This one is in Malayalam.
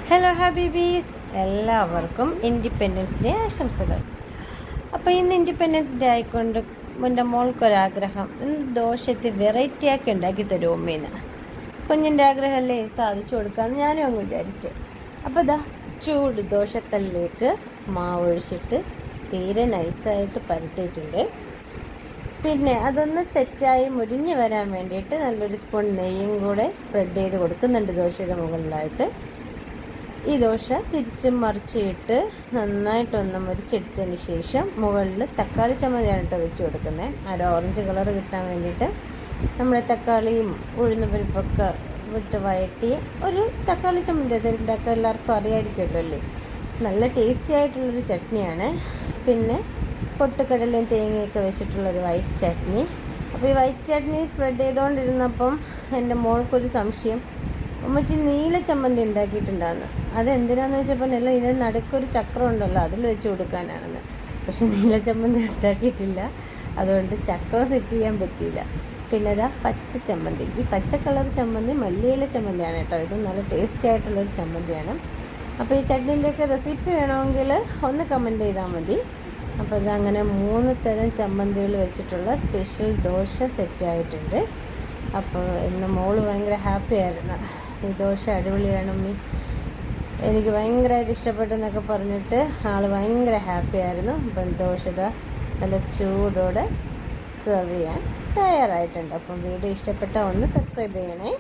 ഹലോ ഹബീബീസ്, എല്ലാവർക്കും ഇൻഡിപെൻഡൻസ് ഡേ ആശംസകൾ. അപ്പോൾ ഇന്ന് ഇൻഡിപെൻഡൻസ് ഡേ ആയിക്കൊണ്ട് എൻ്റെ മോൾക്കൊരാഗ്രഹം, ഇന്ന് ദോശത്തിൽ വെറൈറ്റി ആക്കി ഉണ്ടാക്കി തരുമോ ഉമ്മേന്ന്. കുഞ്ഞിൻ്റെ ആഗ്രഹമല്ലേ, സാധിച്ചു കൊടുക്കാമെന്ന് ഞാനും അങ്ങ് വിചാരിച്ച്. അപ്പോൾ ഇതാ ചൂട് ദോശക്കല്ലിലേക്ക് മാവ് ഒഴിച്ചിട്ട് തീരെ നൈസായിട്ട് പരത്തിയിട്ടുണ്ട്. പിന്നെ അതൊന്ന് സെറ്റായി മുരിഞ്ഞ് വരാൻ വേണ്ടിയിട്ട് നല്ലൊരു സ്പൂൺ നെയ്യും കൂടെ സ്പ്രെഡ് ചെയ്ത് കൊടുക്കുന്നുണ്ട് ദോശയുടെ മുകളിലായിട്ട്. ഈ ദോശ തിരിച്ചും മറിച്ചിട്ട് നന്നായിട്ടൊന്ന് മുരിച്ചെടുത്തതിന് ശേഷം മുകളിൽ തക്കാളി ചമ്മന്തിയാണ് കേട്ടോ വെച്ച് കൊടുക്കുന്നത്. ഒരു ഓറഞ്ച് കളർ കിട്ടാൻ വേണ്ടിയിട്ട് നമ്മുടെ തക്കാളിയും ഉഴുന്ന പരിപ്പൊക്കെ വിട്ട് വഴറ്റി ഒരു തക്കാളി ചമ്മന്തി അതിൻ്റെയൊക്കെ എല്ലാവർക്കും അറിയാമായിരിക്കുമല്ലോ അല്ലേ. നല്ല ടേസ്റ്റി ആയിട്ടുള്ളൊരു ചട്നിയാണ്. പിന്നെ പൊട്ടുകടലയും തേങ്ങയൊക്കെ വെച്ചിട്ടുള്ളൊരു വൈറ്റ് ചട്നി. അപ്പോൾ ഈ വൈറ്റ് ചട്നി സ്പ്രെഡ് ചെയ്തുകൊണ്ടിരുന്നപ്പം എൻ്റെ മോൾക്കൊരു സംശയം, ഉമ്മച്ചി നീല ചമ്മന്തി ഉണ്ടാക്കിയിട്ടുണ്ടാകുന്നു. അതെന്തിനാന്ന് വെച്ചപ്പോൾ എല്ലാം ഇതിന് നടുക്കൊരു ചക്രം ഉണ്ടല്ലോ, അതിൽ വെച്ച് കൊടുക്കാനാണെന്ന്. പക്ഷെ നീല ചമ്മന്തി ഉണ്ടാക്കിയിട്ടില്ല, അതുകൊണ്ട് ചക്രം സെറ്റ് ചെയ്യാൻ പറ്റിയില്ല. പിന്നെ ഇതാ പച്ച ചമ്മന്തി, ഈ പച്ച കളർ ചമ്മന്തി മല്ലിയില ചമ്മന്തിയാണ് കേട്ടോ. ഇത് നല്ല ടേസ്റ്റി ആയിട്ടുള്ളൊരു ചമ്മന്തിയാണ്. അപ്പോൾ ഈ ചട്നീൻ്റെയൊക്കെ റെസിപ്പി വേണമെങ്കിൽ ഒന്ന് കമൻറ്റ് ചെയ്താൽ മതി. അപ്പോൾ ഇതങ്ങനെ 3 തരം ചമ്മന്തികൾ വെച്ചിട്ടുള്ള സ്പെഷ്യൽ ദോശ സെറ്റായിട്ടുണ്ട്. അപ്പോൾ ഇന്ന് മോള് ഭയങ്കര ഹാപ്പി ആയിരുന്നു. ഈ ദോശ അടിപൊളിയാണ് ഉമ്മി, എനിക്ക് ഭയങ്കരമായിട്ട് ഇഷ്ടപ്പെട്ടെന്നൊക്കെ പറഞ്ഞിട്ട് ആൾ ഭയങ്കര ഹാപ്പി ആയിരുന്നു. അപ്പം ദോശ നല്ല ചൂടോടെ സെർവ് ചെയ്യാൻ തയ്യാറായിട്ടുണ്ട്. അപ്പം വീഡിയോ ഇഷ്ടപ്പെട്ടാൽ ഒന്ന് സബ്സ്ക്രൈബ് ചെയ്യണേ.